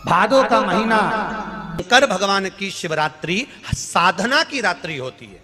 भादो का महीना शंकर भगवान की शिवरात्रि साधना की रात्रि होती है।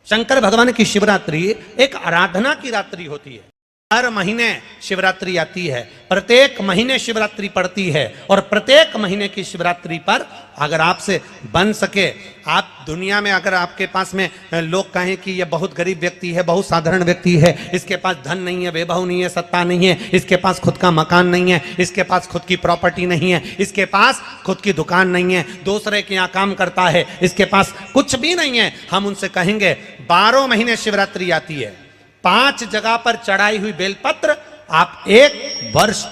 शंकर भगवान की शिवरात्रि एक आराधना की रात्रि होती है। हर महीने शिवरात्रि आती है, प्रत्येक महीने शिवरात्रि पड़ती है और प्रत्येक महीने की शिवरात्रि पर अगर आपसे बन सके, आप दुनिया में अगर आपके पास में लोग कहें कि यह बहुत गरीब व्यक्ति है, बहुत साधारण व्यक्ति है, इसके पास धन नहीं है, वैभव नहीं है, सत्ता नहीं है, इसके पास खुद का मकान नहीं है, इसके पास खुद की प्रॉपर्टी नहीं है, इसके पास खुद की दुकान नहीं है, दूसरे के यहाँ काम करता है, इसके पास कुछ भी नहीं है, हम उनसे कहेंगे 12 महीने शिवरात्रि आती है, 5 जगह पर चढ़ाई हुई बेलपत्र, आप एक वर्ष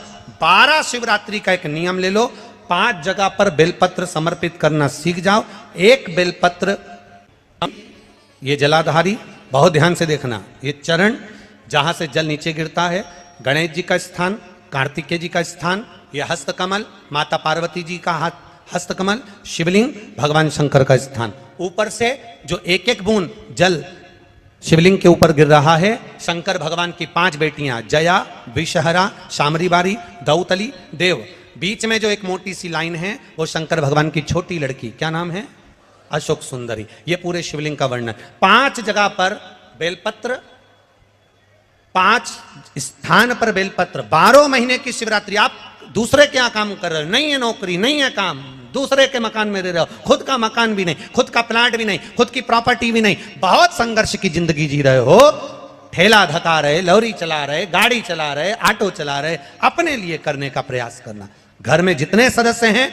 12 शिवरात्रि का एक नियम ले लो, 5 जगह पर बेलपत्र समर्पित करना सीख जाओ। एक बेलपत्र, ये जलाधारी, बहुत ध्यान से देखना, ये चरण जहां से जल नीचे गिरता है, गणेश जी का स्थान, कार्तिकेय जी का स्थान, ये हस्तकमल माता पार्वती जी का हस्तकमल, शिवलिंग भगवान शंकर का स्थान, ऊपर से जो एक एक बूंद जल शिवलिंग के ऊपर गिर रहा है, शंकर भगवान की 5 बेटियां जया, विषहरा, शामरी बारी, दौतली, देव, बीच में जो एक मोटी सी लाइन है वो शंकर भगवान की छोटी लड़की, क्या नाम है, अशोक सुंदरी। ये पूरे शिवलिंग का वर्णन। 5 जगह पर बेलपत्र, 5 स्थान पर बेलपत्र, 12 महीने की शिवरात्रि। आप दूसरे क्या काम कर रहे हो, नहीं है नौकरी, नहीं है काम, दूसरे के मकान में रह रहे हो, खुद का मकान भी नहीं, खुद का प्लाट भी नहीं, खुद की प्रॉपर्टी भी नहीं, बहुत संघर्ष की जिंदगी जी रहे हो, ठेला धका रहे, लॉरी चला रहे, गाड़ी चला रहे, ऑटो चला रहे, अपने लिए करने का प्रयास करना। घर में जितने सदस्य हैं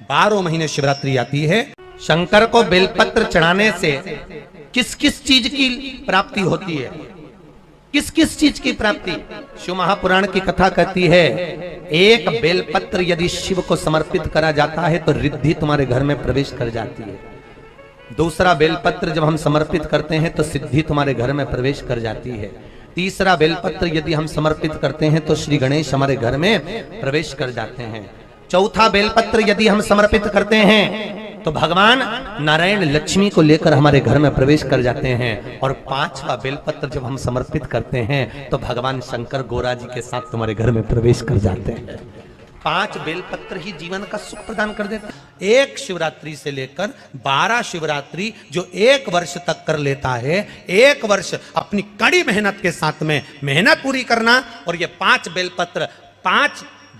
12 महीने शिवरात्रि आती है। शंकर को बेलपत्र चढ़ाने से किस किस चीज की प्राप्ति होती है, किस किस चीज की प्राप्ति? शिव महापुराण की कथा कहती है, एक बेलपत्र यदि शिव को समर्पित करा जाता है तो रिद्धि तुम्हारे घर में प्रवेश कर जाती है। दूसरा बेलपत्र जब हम समर्पित करते हैं तो सिद्धि तुम्हारे घर में प्रवेश कर जाती है। तीसरा बेलपत्र यदि हम समर्पित करते हैं तो श्री गणेश हमारे घर में प्रवेश कर जाते हैं। चौथा बेलपत्र यदि हम समर्पित करते हैं तो भगवान नारायण लक्ष्मी को लेकर हमारे घर में प्रवेश कर जाते हैं। और 5वां बेलपत्र जब हम समर्पित करते हैं तो भगवान शंकर गोरा जी के साथ तुम्हारे घर में प्रवेश कर जाते हैं। 5 बेलपत्र ही जीवन का सुख प्रदान कर देते हैं। एक शिवरात्रि से लेकर 12 शिवरात्रि जो 1 वर्ष तक कर लेता है, 1 वर्ष अपनी कड़ी मेहनत के साथ में मेहनत पूरी करना। और ये 5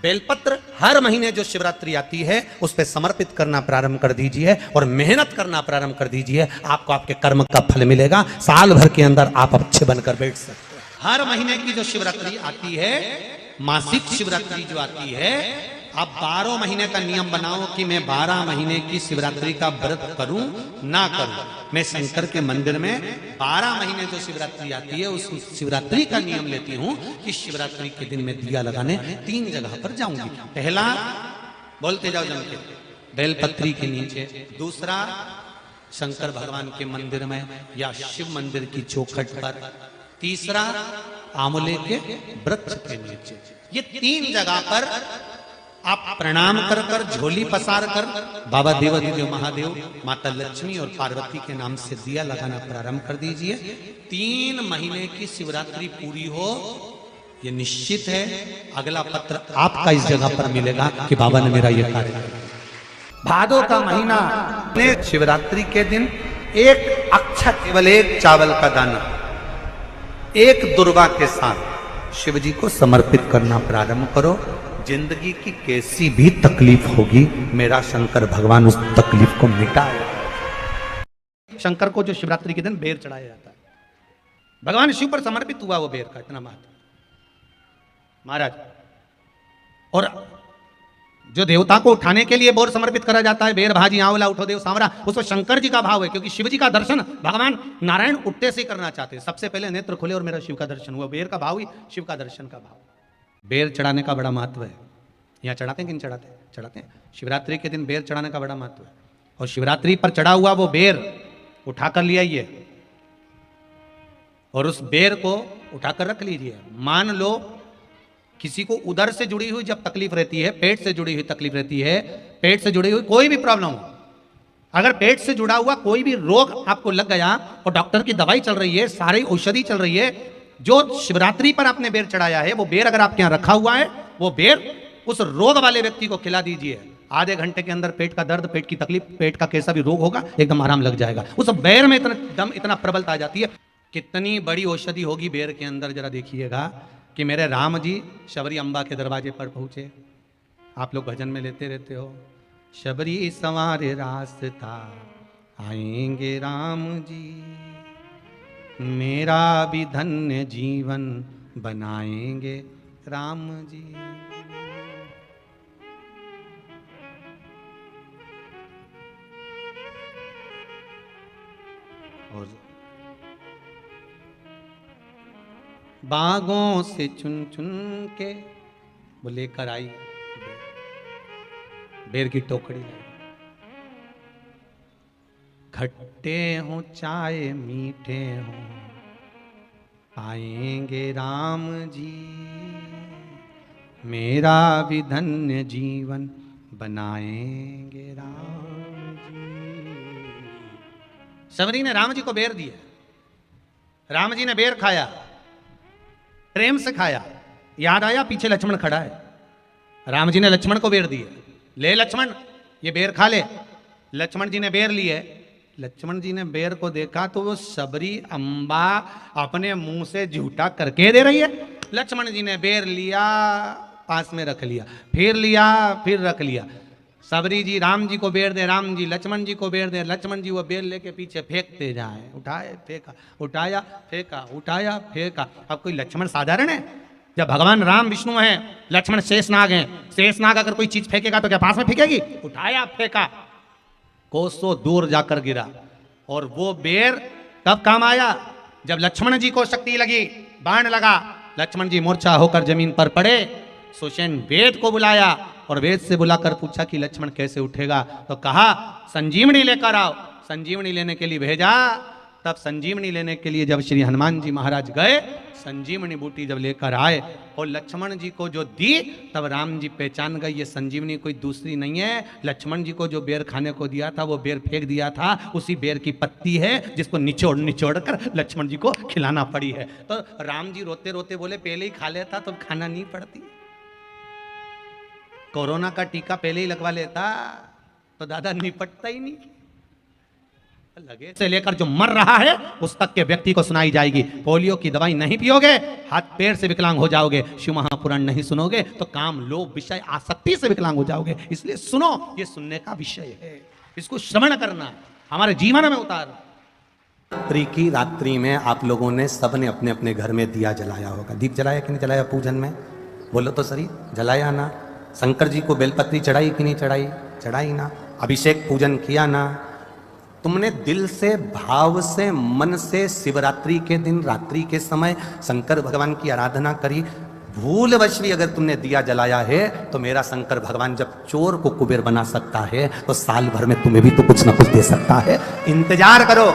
बेलपत्र हर महीने जो शिवरात्रि आती है उस पर समर्पित करना प्रारंभ कर दीजिए और मेहनत करना प्रारंभ कर दीजिए। आपको आपके कर्म का फल मिलेगा, साल भर के अंदर आप अच्छे बनकर बैठ सकते हैं। हर महीने की जो शिवरात्रि आती है, मासिक शिवरात्रि जो आती है, आप 12 महीने का नियम बनाओ कि मैं 12 महीने की शिवरात्रि का व्रत करूं ना करूं। मैं शंकर के मंदिर में 12 महीने जो शिवरात्रि आती है उस शिवरात्रि का नियम लेती हूं कि शिवरात्रि के दिन मैं दिया लगाने 3 जगह पर जाऊंगी। पहला, बोलते जाओ जम के, बेलपत्री के नीचे। दूसरा, शंकर भगवान के मंदिर में या शिव मंदिर की चौखट पर। तीसरा, आंवले के वृक्ष के नीचे। ये 3 जगह पर आप प्रणाम कर कर, झोली पसार कर बाबा देवाधिदेव महादेव, माता लक्ष्मी और पार्वती के नाम से दिया लगाना प्रारंभ कर दीजिए। 3 महीने की शिवरात्रि पूरी हो, ये निश्चित है अगला पत्र आपका इस जगह पर मिलेगा कि बाबा ने मेरा ये कार्य किया। भादो का महीना, शिवरात्रि के दिन एक अक्षत, केवल 1 चावल का दाना 1 दुर्वा के साथ शिव जी को समर्पित करना प्रारंभ करो। जिंदगी की कैसी भी तकलीफ होगी, मेरा शंकर भगवान उस तकलीफ को मिटाएगा। शंकर को जो शिवरात्रि के दिन बेर चढ़ाया जाता है, भगवान शिव पर समर्पित हुआ वो बेर का इतना महत्व महाराज। और जो देवता को उठाने के लिए बोर समर्पित करा जाता है, बेर भाजी आंवला उठो देव सांवरा, उसमें शंकर जी का भाव है, क्योंकि शिव जी का दर्शन भगवान नारायण उठते से करना चाहते हैं। सबसे पहले नेत्र खुले और मेरा शिव का दर्शन हुआ, बेर का भाव ही शिव का दर्शन का भाव। बेर चढ़ाने का बड़ा महत्व है। यहाँ चढ़ाते हैं कि नहीं चढ़ाते? चढ़ाते हैं। शिवरात्रि के दिन बेर चढ़ाने का बड़ा महत्व है। और शिवरात्रि पर चढ़ा हुआ वो बेर उठाकर ले आइए और उस बेर को उठाकर रख लीजिए। मान लो किसी को उदर से जुड़ी हुई जब तकलीफ रहती है, पेट से जुड़ी हुई तकलीफ रहती है, पेट से जुड़ी हुई कोई भी प्रॉब्लम हो, अगर पेट से जुड़ा हुआ कोई भी रोग आपको लग गया और डॉक्टर की दवाई चल रही है, सारी औषधि चल रही है, जो शिवरात्रि पर आपने बेर चढ़ाया है वो बेर अगर आपके यहाँ रखा हुआ है, वो बेर उस रोग वाले व्यक्ति को खिला दीजिए। आधे घंटे के अंदर पेट का दर्द, पेट की तकलीफ, पेट का कैसा भी रोग होगा एकदम आराम लग जाएगा। उस बेर में इतना दम, इतना प्रबलता आ जाती है। कितनी बड़ी औषधि होगी बेर के अंदर, जरा देखिएगा कि मेरे राम जी शबरी अम्बा के दरवाजे पर पहुंचे। आप लोग भजन में लेते रहते हो, शबरी संवारे रास्ता आएंगे राम जी, मेरा भी धन्य जीवन बनाएंगे राम जी। और बागों से चुन चुन के वो लेकर आई बेर की टोकरी, खट्टे हो चाहे मीठे हो आएंगे राम जी, मेरा भी धन्य जीवन बनाएंगे राम जी। शबरी ने राम जी को बेर दिया, राम जी ने बेर खाया, प्रेम से खाया। याद आया पीछे लक्ष्मण खड़ा है, राम जी ने लक्ष्मण को बेर दिया, ले लक्ष्मण ये बेर खा ले। लक्ष्मण जी ने बेर लिए, लक्ष्मण जी ने बेर को देखा तो वो शबरी अम्बा अपने मुंह से झूठा करके दे रही है। लक्ष्मण जी ने बेर लिया, पास में रख लिया, फिर लिया, फिर रख लिया। शबरी जी राम जी को बेर दे, राम जी लक्ष्मण जी को बेर दे, लक्ष्मण जी वो बेर लेके पीछे फेंकते जाए, उठाए फेंका, उठाया फेंका, उठाया फेंका। अब कोई लक्ष्मण साधारण है? जब भगवान राम विष्णु हैं, लक्ष्मण शेषनाग हैं, शेषनाग अगर कोई चीज फेंकेगा तो क्या पास में फेंकेगी? उठाया फेंका, कोसों दूर जाकर गिरा। और वो बेर कब काम आया? जब लक्ष्मण जी को शक्ति लगी, बाण लगा, लक्ष्मण जी मूर्छा होकर जमीन पर पड़े। सुषेण वेद को बुलाया और वेद से बुलाकर पूछा कि लक्ष्मण कैसे उठेगा, तो कहा संजीवनी लेकर आओ। संजीवनी लेने के लिए भेजा। तब संजीवनी लेने के लिए जब श्री हनुमान जी महाराज गए, संजीवनी बूटी जब लेकर आए और लक्ष्मण जी को जो दी, तब राम जी पहचान गए ये संजीवनी कोई दूसरी नहीं है। लक्ष्मण जी को जो बेर खाने को दिया था वो बेर फेंक दिया था, उसी बेर की पत्ती है जिसको निचोड़ निचोड़ कर लक्ष्मण जी को खिलाना पड़ी है। तो राम जी रोते रोते बोले पहले ही खा लेता तो खाना नहीं पड़ती, कोरोना का टीका पहले ही लगवा लेता तो दादा निपटता ही नहीं। लगे से लेकर जो मर रहा है उस तक के व्यक्ति को सुनाई जाएगी। पोलियो की दवाई नहीं पियोगे, हाथ पैर से विकलांग हो जाओगे। शिव महापुराण नहीं सुनोगे तो काम, लोभ, विषय, आसक्ति से विकलांग हो जाओगे। इसलिए सुनो, ये सुनने का विषय है, इसको श्रवण करना, हमारे जीवन में उतारो। रात्रि की रात्रि में आप लोगों ने सबने अपने अपने घर में दिया जलाया होगा। दीप जलाया कि नहीं जलाया? पूजन में बोलो तो सही, जलाया ना? शंकर जी को बेलपत्री चढ़ाई कि नहीं चढ़ाई? चढ़ाई ना? अभिषेक पूजन किया ना? तुमने दिल से, भाव से, मन से शिवरात्रि के दिन रात्रि के समय शंकर भगवान की आराधना करी। भूलवश भी अगर तुमने दिया जलाया है तो मेरा शंकर भगवान जब चोर को कुबेर बना सकता है तो साल भर में तुम्हें भी तो कुछ ना कुछ दे सकता है। इंतजार करो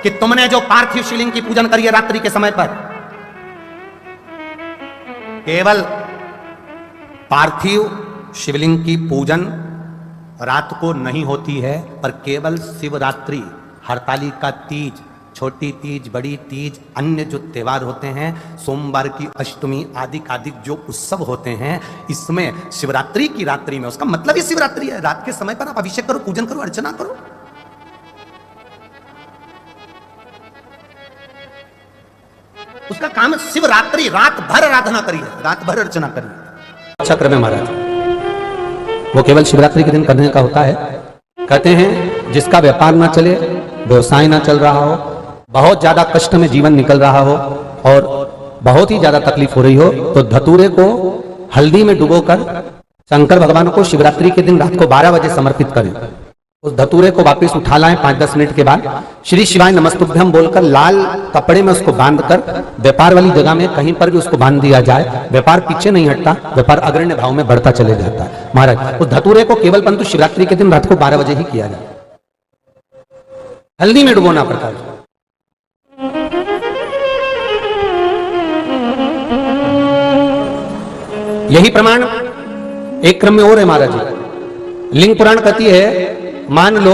कि तुमने जो पार्थिव शिवलिंग की पूजन करी है रात्रि के समय पर, केवल पार्थिव शिवलिंग की पूजन रात को नहीं होती है, पर केवल शिवरात्रि, हरतालिका तीज, छोटी तीज, बड़ी तीज, अन्य जो त्योहार होते हैं, सोमवार की अष्टमी आदि आदि जो उत्सव होते हैं, इसमें शिवरात्रि की रात्रि में, उसका मतलब ही शिवरात्रि है, रात के समय पर आप अभिषेक करो, पूजन करो, अर्चना करो। उसका काम शिवरात्रि, रात भर आराधना करिए, रात भर अर्चना करिए। चक्र में महाराज वो केवल शिवरात्रि के दिन करने का होता है। कहते हैं जिसका व्यापार ना चले, व्यवसाय ना चल रहा हो, बहुत ज्यादा कष्ट में जीवन निकल रहा हो और बहुत ही ज्यादा तकलीफ हो रही हो, तो धतूरे को हल्दी में डुबोकर शंकर भगवान को शिवरात्रि के दिन रात को 12 बजे समर्पित करें। उस धतूरे को वापस उठा लाएं 5-10 मिनट के बाद, श्री शिवाय नमस्तुभ्यम बोलकर लाल कपड़े में उसको बांधकर व्यापार वाली जगह में कहीं पर भी उसको बांध दिया जाए। व्यापार पीछे नहीं हटता, व्यापार अग्रण्य भाव में बढ़ता चले जाता है। महाराज उस धतूरे को केवल परंतु शिवरात्रि के दिन रात को 12 बजे ही किया जाए, हल्दी में डुबोना पड़ता है। यही प्रमाण एक क्रम में और है महाराज जी। लिंग पुराण कहती है, मान लो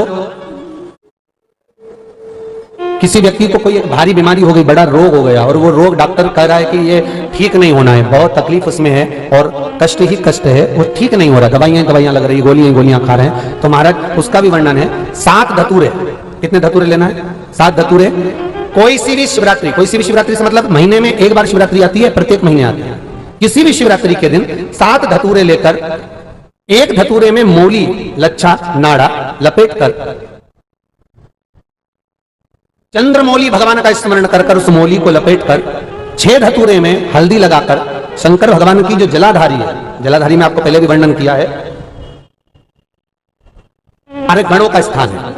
किसी व्यक्ति को कोई एक भारी बीमारी हो गई, बड़ा रोग हो गया, और वो रोग डॉक्टर कह रहा है कि ये ठीक नहीं होना है, बहुत तकलीफ उसमें है और कष्ट ही कष्ट है, वो ठीक नहीं हो रहा, दवाइयां लग रही, गोलियां खा रहे हैं, तो महाराज उसका भी वर्णन है। 7 धतूरे, कितने धतूरे लेना है? 7 धतूरे। कोई सी भी शिवरात्रि से मतलब महीने में एक बार शिवरात्रि आती है, प्रत्येक महीने आती है। किसी भी शिवरात्रि के दिन 7 धतूरे लेकर, एक धतूरे में मूली, लच्छा, नाड़ा लपेट कर, चंद्रमौली भगवान का स्मरण कर उस मौली को लपेट कर 6 धतूरे में हल्दी लगाकर शंकर भगवान की जो जलाधारी है, जलाधारी में आपको पहले भी वर्णन किया है, हमारे गणों का स्थान है।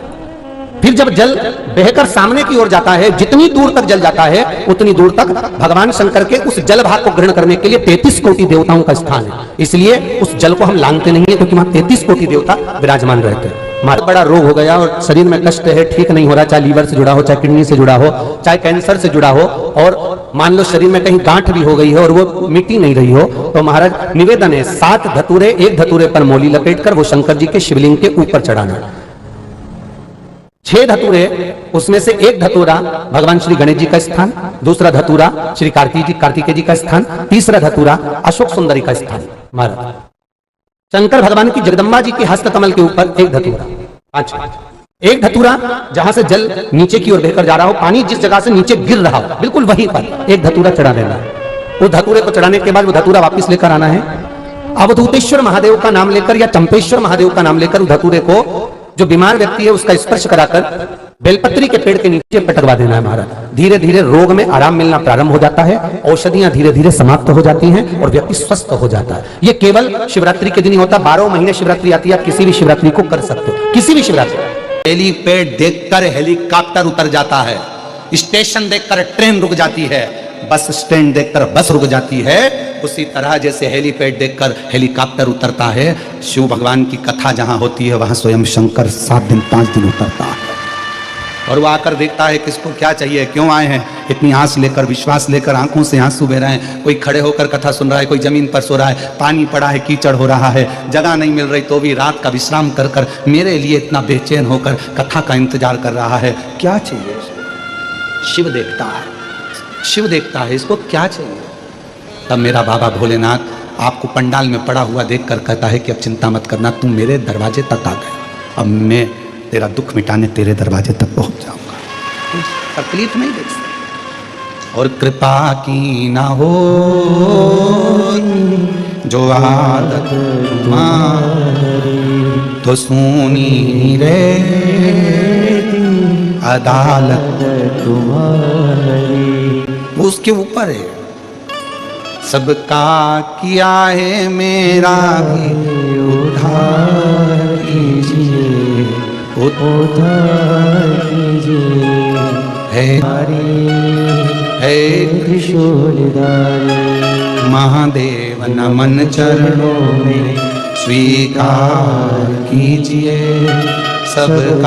फिर जब जल बहकर सामने की ओर जाता है, जितनी दूर तक जल जाता है उतनी दूर तक भगवान शंकर के उस जल भाग को ग्रहण करने के लिए 33 कोटि देवताओं का स्थान है। इसलिए उस जल को हम लांघते नहीं है, क्योंकि वहां 33 कोटि देवता विराजमान रहते हैं। हमारा बड़ा रोग हो गया और शरीर में कष्ट है, ठीक नहीं हो रहा, चाहे लीवर से जुड़ा हो, चाहे किडनी से जुड़ा हो, चाहे कैंसर से जुड़ा हो, और मान लो शरीर में कहीं गांठ भी हो गई है और वो मिट्टी नहीं रही हो, तो महाराज निवेदन है 7 धतूरे, एक धतूरे पर मौली लपेटकर वो शंकर जी के शिवलिंग के ऊपर चढ़ाना। 6 धतूरे, उसमें से एक धतूरा भगवान श्री गणेश जी का स्थान, दूसरा धतूरा श्री कार्तिकेय जी का स्थान, तीसरा धतूरा अशोक सुंदरी का स्थान। महाराज शंकर भगवान की जगदम्बा जी के हस्त कमल के ऊपर एक धतूरा, 5, एक धतूरा जहां से जल नीचे की ओर बहकर जा रहा हो, पानी जिस जगह से नीचे गिर रहा हो बिल्कुल वहीं पर एक धतूरा चढ़ा देना है। वो धतूरे को चढ़ाने के बाद वो धतूरा वापस लेकर आना है। अवधूतेश्वर महादेव का नाम लेकर या चंपेश्वर महादेव का नाम लेकर उस धतूरे को जो बीमार व्यक्ति है उसका स्पर्श कराकर बेलपत्री के पेड़ के नीचे पटकवा देना है। महाराज धीरे धीरे रोग में आराम मिलना प्रारंभ हो जाता है, औषधियां धीरे धीरे समाप्त हो जाती हैं और व्यक्ति स्वस्थ हो जाता है। ये केवल शिवरात्रि के दिन ही होता, 12 महीने शिवरात्रि आती है, आप किसी भी शिवरात्रि को कर सकते हो, किसी भी शिवरात्रि। हेलीपैड देखकर हेलीकॉप्टर उतर जाता है, स्टेशन देखकर ट्रेन रुक जाती है, बस स्टैंड देखकर बस रुक जाती है, उसी तरह जैसे हेलीपैड देखकर हेलीकॉप्टर उतरता है, शिव भगवान की कथा जहां होती है वहां स्वयं शंकर 7 दिन 5 दिन उतरता है और वो आकर देखता है किसको क्या चाहिए, क्यों आए हैं, इतनी आस लेकर, विश्वास लेकर, आंखों से आंसू बह रहे हैं। कोई खड़े होकर कथा सुन रहा है, कोई जमीन पर सो रहा है, पानी पड़ा है, कीचड़ हो रहा है, जगह नहीं मिल रही तो भी रात का विश्राम कर कर मेरे लिए इतना बेचैन होकर कथा का इंतजार कर रहा है। क्या चाहिए? शिव देखता है, शिव देखता है, इसको क्या चाहिए? तब मेरा बाबा भोलेनाथ आपको पंडाल में पड़ा हुआ देखकर कहता है कि अब चिंता मत करना, तुम मेरे दरवाजे तक आ गए, अब मैं तेरा दुख मिटाने तेरे दरवाजे तक पहुंच जाऊंगा, तकलीफ नहीं देख सकता। और कृपा की ना हो जो आदत तो सुनी रे अदालत तुम्हारी, उसके ऊपर है। सबका किया है मेरा भी उद्धार कीजिए, उद्धार कीजिए, है त्रिशूलधारी महादेव नमन चरणों में स्वीकार कीजिए सबका।